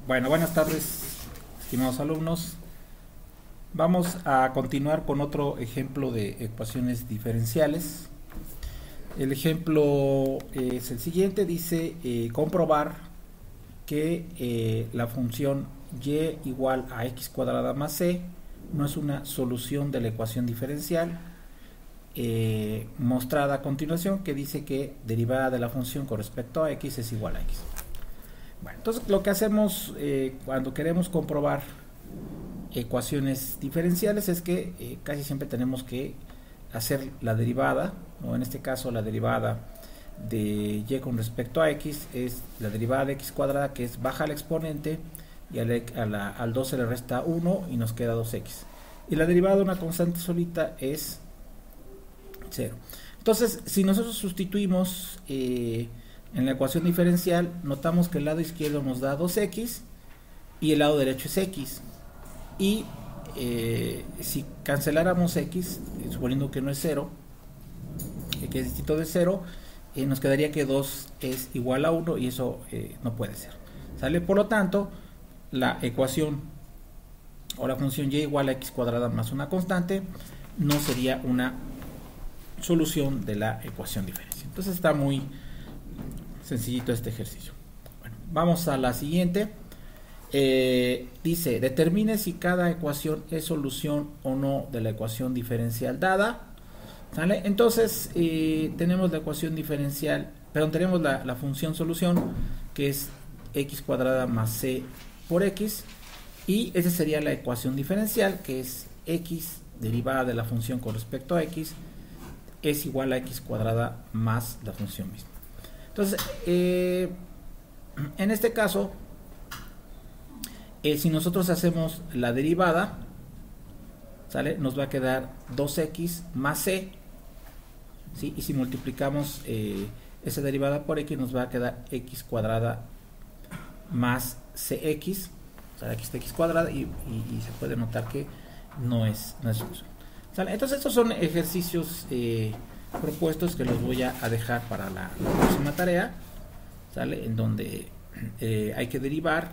Bueno, buenas tardes, estimados alumnos. Vamos a continuar con otro ejemplo de ecuaciones diferenciales. El ejemplo es el siguiente, dice comprobar que la función y igual a x cuadrada más c no es una solución de la ecuación diferencial mostrada a continuación, que dice que derivada de la función con respecto a x es igual a x. Bueno, entonces lo que hacemos cuando queremos comprobar ecuaciones diferenciales es que casi siempre tenemos que hacer la derivada, o en este caso la derivada de y con respecto a x es la derivada de x cuadrada, que es baja al exponente y al 2 se le resta 1 y nos queda 2x. Y la derivada de una constante solita es 0. Entonces, si nosotros sustituimos en la ecuación diferencial, notamos que el lado izquierdo nos da 2x y el lado derecho es x. Y si canceláramos x, suponiendo que no es 0, que es distinto de 0, nos quedaría que 2 es igual a 1 y eso no puede ser. ¿Sale? Por lo tanto, la ecuación o la función y igual a x cuadrada más una constante no sería una solución de la ecuación diferencial. Entonces está muy sencillito este ejercicio. Bueno, vamos a la siguiente. Dice, determine si cada ecuación es solución o no de la ecuación diferencial dada. ¿Sale? Entonces tenemos la ecuación diferencial, perdón, tenemos la función solución, que es x cuadrada más c por x, y esa sería la ecuación diferencial, que es x derivada de la función con respecto a x es igual a x cuadrada más la función misma. Entonces, en este caso, si nosotros hacemos la derivada, ¿sale? Nos va a quedar 2x más c, ¿sí? Y si multiplicamos esa derivada por x, nos va a quedar x cuadrada más cx, o sea, aquí está x cuadrada y se puede notar que no es solución. ¿Sale? Entonces estos son ejercicios propuestos que los voy a dejar para la próxima tarea, ¿sale? En donde hay que derivar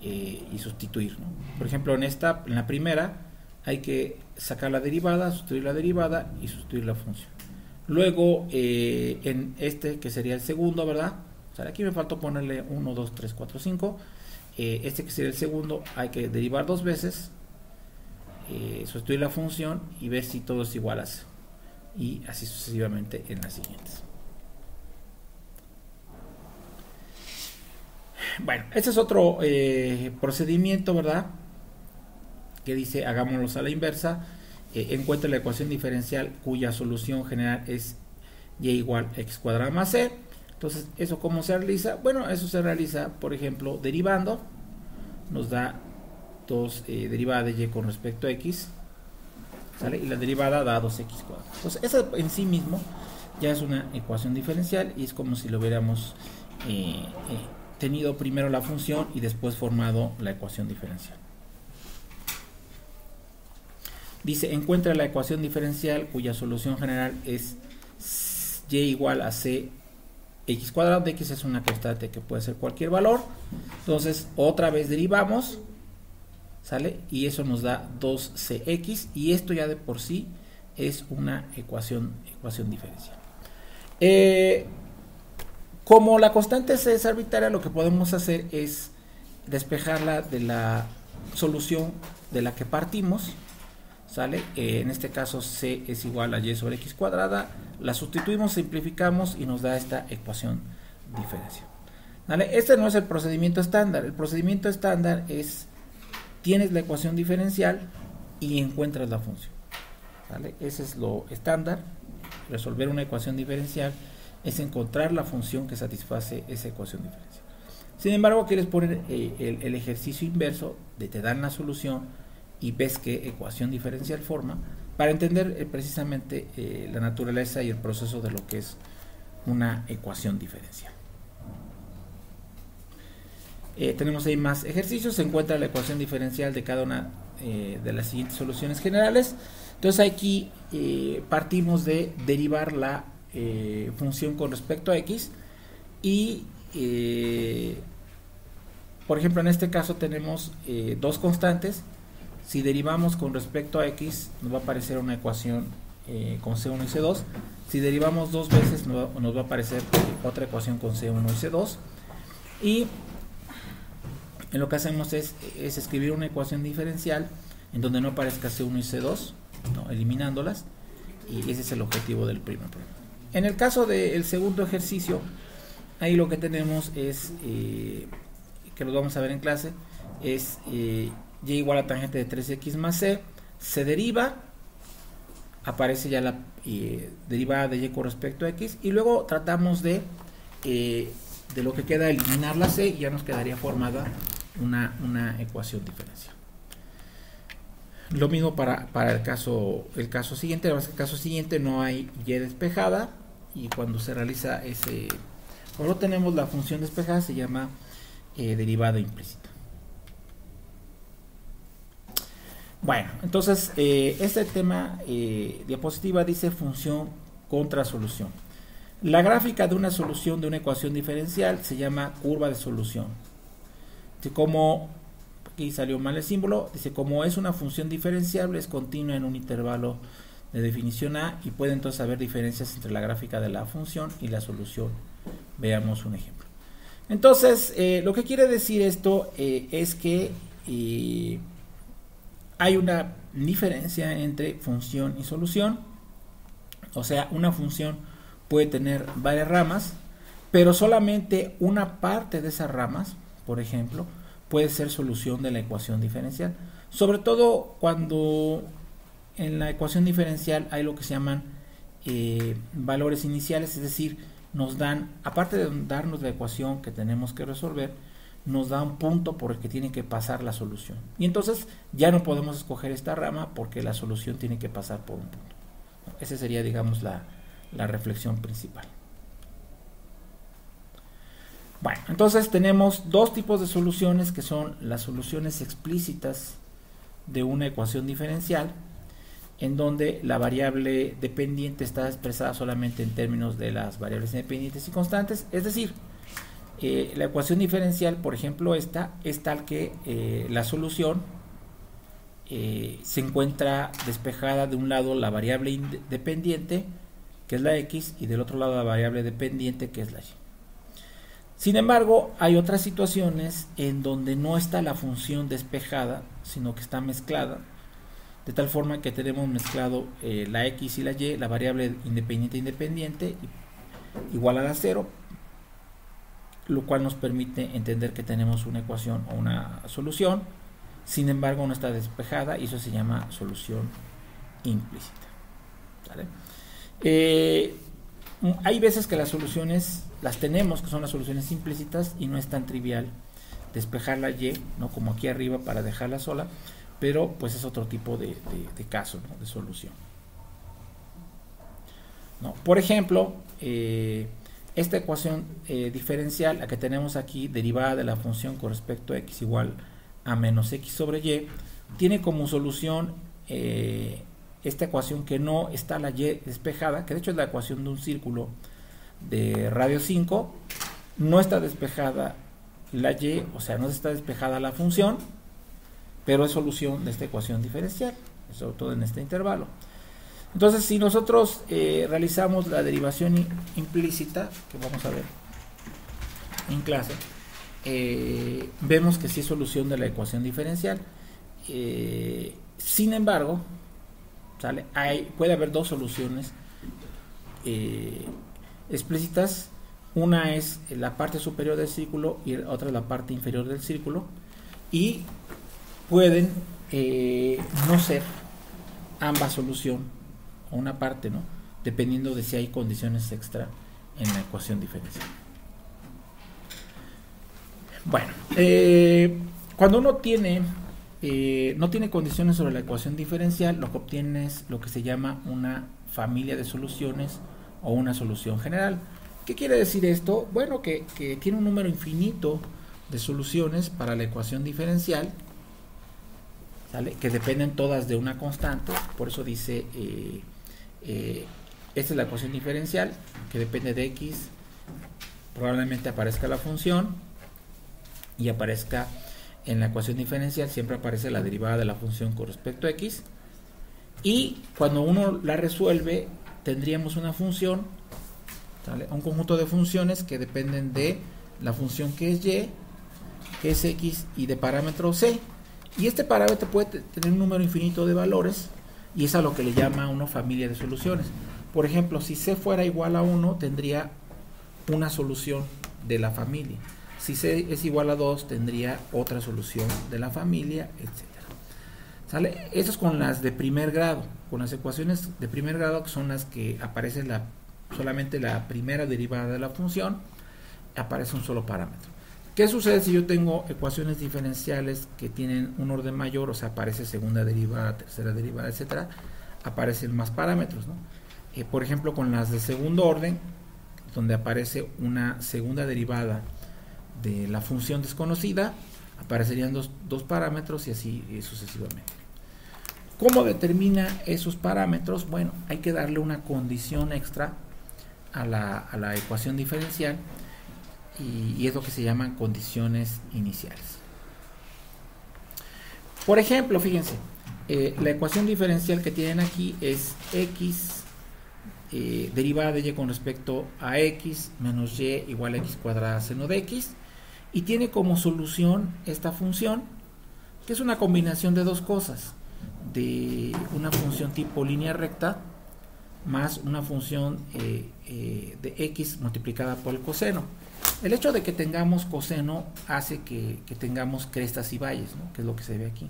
y sustituir, ¿no? Por ejemplo, en la primera hay que sacar la derivada, sustituir la derivada y sustituir la función. Luego en este, que sería el segundo, ¿verdad? O sea, aquí me faltó ponerle 1, 2, 3, 4, 5. Este, que sería el segundo, hay que derivar dos veces, sustituir la función y ver si todo es igual a 0, y así sucesivamente en las siguientes. Bueno, este es otro procedimiento, ¿verdad? Que dice, hagámoslo a la inversa. Encuentra la ecuación diferencial cuya solución general es y igual a x cuadrada más c. Entonces, ¿eso cómo se realiza? Bueno, eso se realiza, por ejemplo, derivando. Nos da 2 derivada de y con respecto a x, ¿sale? Y la derivada da 2x cuadrado. Entonces, eso en sí mismo ya es una ecuación diferencial y es como si lo hubiéramos tenido primero la función y después formado la ecuación diferencial. Dice, encuentra la ecuación diferencial cuya solución general es y igual a c x cuadrado. De x es una constante que puede ser cualquier valor. Entonces, otra vez derivamos, ¿sale? Y eso nos da 2cx, y esto ya de por sí es una ecuación diferencial. Como la constante c es arbitraria, lo que podemos hacer es despejarla de la solución de la que partimos, ¿sale? En este caso c es igual a y sobre x cuadrada, la sustituimos, simplificamos y nos da esta ecuación diferencial. ¿Vale? Este no es el procedimiento estándar. El procedimiento estándar es, tienes la ecuación diferencial y encuentras la función, ¿vale? Ese es lo estándar. Resolver una ecuación diferencial es encontrar la función que satisface esa ecuación diferencial. Sin embargo, quieres poner el ejercicio inverso de te dan la solución y ves qué ecuación diferencial forma, para entender precisamente la naturaleza y el proceso de lo que es una ecuación diferencial. Tenemos ahí más ejercicios. Se encuentra la ecuación diferencial de cada una de las siguientes soluciones generales. Entonces aquí partimos de derivar la función con respecto a x y por ejemplo, en este caso tenemos dos constantes. Si derivamos con respecto a x, nos va a aparecer una ecuación con C1 y C2. Si derivamos dos veces, nos va a aparecer otra ecuación con C1 y C2. Y lo que hacemos es escribir una ecuación diferencial en donde no aparezca C1 y C2, ¿no? Eliminándolas. Y ese es el objetivo del primer problema. En el caso del segundo ejercicio, ahí lo que tenemos es, que lo vamos a ver en clase, es y igual a tangente de 3x más c, se deriva, aparece ya la derivada de y con respecto a x, y luego tratamos de lo que queda eliminar la c, y ya nos quedaría formada una ecuación diferencial. Lo mismo para el caso siguiente. En el caso siguiente no hay y despejada, y cuando se realiza cuando tenemos la función despejada se llama derivada implícita. Bueno, entonces este tema diapositiva dice función contra solución. La gráfica de una solución de una ecuación diferencial se llama curva de solución. Como aquí salió mal el símbolo, dice como es una función diferenciable, es continua en un intervalo de definición A, y puede entonces haber diferencias entre la gráfica de la función y la solución. Veamos un ejemplo. Entonces, lo que quiere decir esto es que hay una diferencia entre función y solución. O sea, una función puede tener varias ramas, pero solamente una parte de esas ramas, por ejemplo, puede ser solución de la ecuación diferencial. Sobre todo cuando en la ecuación diferencial hay lo que se llaman valores iniciales, es decir, nos dan, aparte de darnos la ecuación que tenemos que resolver, nos da un punto por el que tiene que pasar la solución. Y entonces ya no podemos escoger esta rama porque la solución tiene que pasar por un punto. Esa sería, digamos, la reflexión principal. Bueno, entonces tenemos dos tipos de soluciones, que son las soluciones explícitas de una ecuación diferencial, en donde la variable dependiente está expresada solamente en términos de las variables independientes y constantes. Es decir, la ecuación diferencial, por ejemplo, esta es tal que la solución se encuentra despejada de un lado la variable independiente, que es la x, y del otro lado la variable dependiente, que es la y. Sin embargo, hay otras situaciones en donde no está la función despejada, sino que está mezclada, de tal forma que tenemos mezclado la x y la y, la variable independiente igual a la 0, lo cual nos permite entender que tenemos una ecuación o una solución. Sin embargo, no está despejada, y eso se llama solución implícita. ¿Vale? Hay veces que las soluciones las tenemos, que son las soluciones implícitas, y no es tan trivial despejar la y, ¿no? Como aquí arriba, para dejarla sola, pero pues es otro tipo de caso, ¿no? De solución, ¿no? Por ejemplo, esta ecuación diferencial, la que tenemos aquí, derivada de la función con respecto a x igual a menos x sobre y, tiene como solución esta ecuación que no está la y despejada, que de hecho es la ecuación de un círculo de radio 5, no está despejada la y, o sea, no está despejada la función, pero es solución de esta ecuación diferencial, sobre todo en este intervalo. Entonces, si nosotros realizamos la derivación implícita, que vamos a ver en clase, vemos que sí es solución de la ecuación diferencial. Sin embargo, ¿sale? Puede haber dos soluciones explícitas. Una es la parte superior del círculo y otra es la parte inferior del círculo, y pueden no ser ambas solución o una parte, ¿no? Dependiendo de si hay condiciones extra en la ecuación diferencial. Bueno, cuando uno no tiene condiciones sobre la ecuación diferencial, lo que obtiene es lo que se llama una familia de soluciones o una solución general. ¿Qué quiere decir esto? Bueno, que tiene un número infinito de soluciones para la ecuación diferencial, ¿sale? Que dependen todas de una constante. Por eso dice, esta es la ecuación diferencial, que depende de x, probablemente aparezca la función, y aparezca en la ecuación diferencial, siempre aparece la derivada de la función con respecto a x, y cuando uno la resuelve tendríamos una función, ¿sale?, un conjunto de funciones que dependen de la función que es y, que es x, y de parámetro c, y este parámetro puede tener un número infinito de valores, y es a lo que le llama una familia de soluciones. Por ejemplo, si c fuera igual a 1, tendría una solución de la familia. Si c es igual a 2, tendría otra solución de la familia, etcétera. ¿Sale? Eso es con las de primer grado. Con las ecuaciones de primer grado, que son las que aparece solamente la primera derivada de la función, aparece un solo parámetro. ¿Qué sucede si yo tengo ecuaciones diferenciales que tienen un orden mayor? O sea, aparece segunda derivada, tercera derivada, etcétera. Aparecen más parámetros, ¿no? Por ejemplo, con las de segundo orden, donde aparece una segunda derivada de la función desconocida, aparecerían dos parámetros y así sucesivamente. ¿Cómo determina esos parámetros? Bueno, hay que darle una condición extra a la ecuación diferencial, y es lo que se llaman condiciones iniciales. Por ejemplo, fíjense, la ecuación diferencial que tienen aquí es x derivada de y con respecto a x menos y igual a x cuadrada seno de x, y tiene como solución esta función, que es una combinación de dos cosas, de una función tipo línea recta más una función de x multiplicada por el coseno. El hecho de que tengamos coseno hace que tengamos crestas y valles, ¿no?, que es lo que se ve aquí.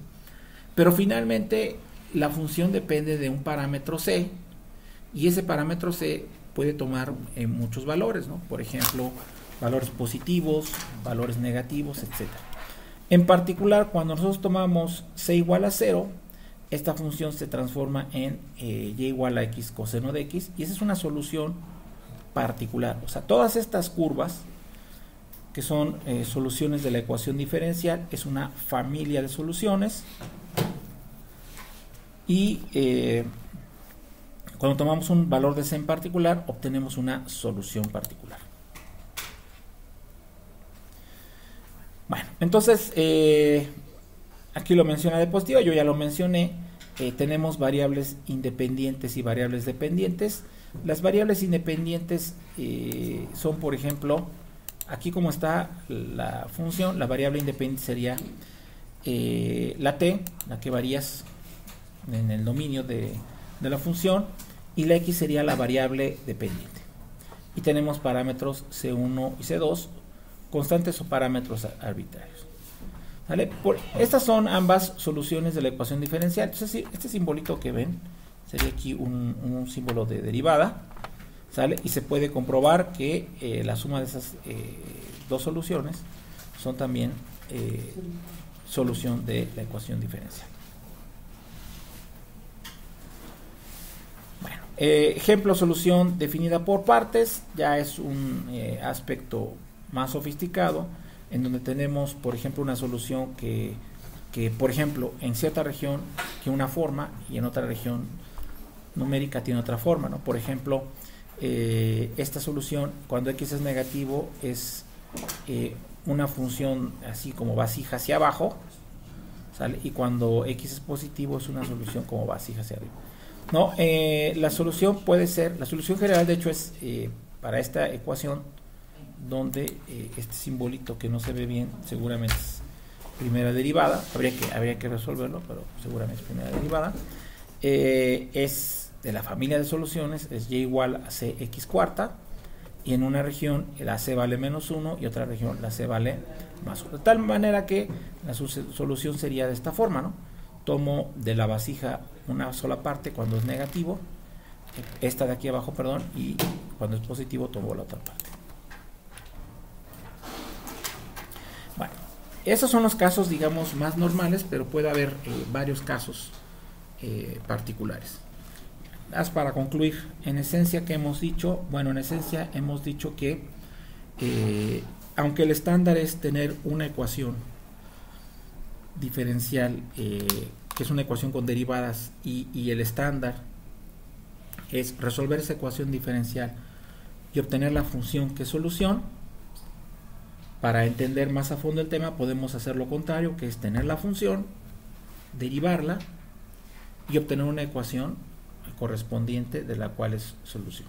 Pero finalmente la función depende de un parámetro c, y ese parámetro c puede tomar muchos valores, ¿no? Por ejemplo, valores positivos, valores negativos, etc. En particular, cuando nosotros tomamos c igual a 0, esta función se transforma en y igual a x coseno de x, y esa es una solución particular. O sea, todas estas curvas, que son soluciones de la ecuación diferencial, es una familia de soluciones, y cuando tomamos un valor de c en particular, obtenemos una solución particular. Bueno, entonces, aquí lo menciona la diapositiva, yo ya lo mencioné. Tenemos variables independientes y variables dependientes. Las variables independientes son, por ejemplo, aquí como está la función, la variable independiente sería la t, la que varías en el dominio de la función, y la x sería la variable dependiente. Y tenemos parámetros c1 y c2, constantes o parámetros arbitrarios. ¿Vale? Estas son ambas soluciones de la ecuación diferencial. Entonces, este simbolito que ven sería aquí un símbolo de derivada, ¿sale? Y se puede comprobar que la suma de esas dos soluciones son también solución de la ecuación diferencial. Bueno, ejemplo, solución definida por partes, ya es un aspecto más sofisticado, en donde tenemos, por ejemplo, una solución que, por ejemplo, en cierta región tiene una forma y en otra región numérica tiene otra forma, ¿no? Por ejemplo, esta solución, cuando x es negativo, es una función así como vasija hacia abajo, ¿sale? Y cuando x es positivo, es una solución como vasija hacia arriba, ¿no? La solución puede ser, la solución general, de hecho, es para esta ecuación, donde este simbolito que no se ve bien seguramente es primera derivada, habría que resolverlo, pero seguramente es primera derivada, es de la familia de soluciones, es y igual a cx cuarta, y en una región la c vale menos 1 y otra región la c vale más 1, de tal manera que la solución sería de esta forma, ¿no? Tomo de la vasija una sola parte cuando es negativo, esta de aquí abajo, perdón, y cuando es positivo tomo la otra parte. Bueno, esos son los casos, digamos, más normales, pero puede haber varios casos particulares. Para concluir, en esencia, ¿qué hemos dicho? Bueno, en esencia hemos dicho que aunque el estándar es tener una ecuación diferencial, que es una ecuación con derivadas, y el estándar es resolver esa ecuación diferencial y obtener la función que es solución, Para entender más a fondo el tema podemos hacer lo contrario, que es tener la función, derivarla y obtener una ecuación correspondiente de la cual es solución,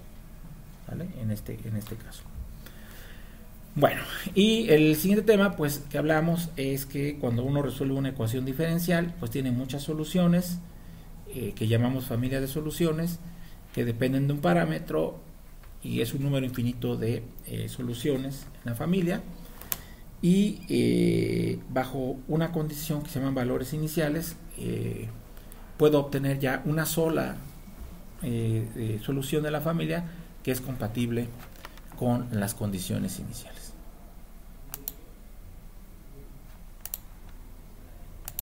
¿vale? En este caso. Bueno, y el siguiente tema pues que hablamos es que cuando uno resuelve una ecuación diferencial pues tiene muchas soluciones que llamamos familia de soluciones, que dependen de un parámetro y es un número infinito de soluciones en la familia, y bajo una condición que se llaman valores iniciales puedo obtener ya una sola solución de la familia que es compatible con las condiciones iniciales.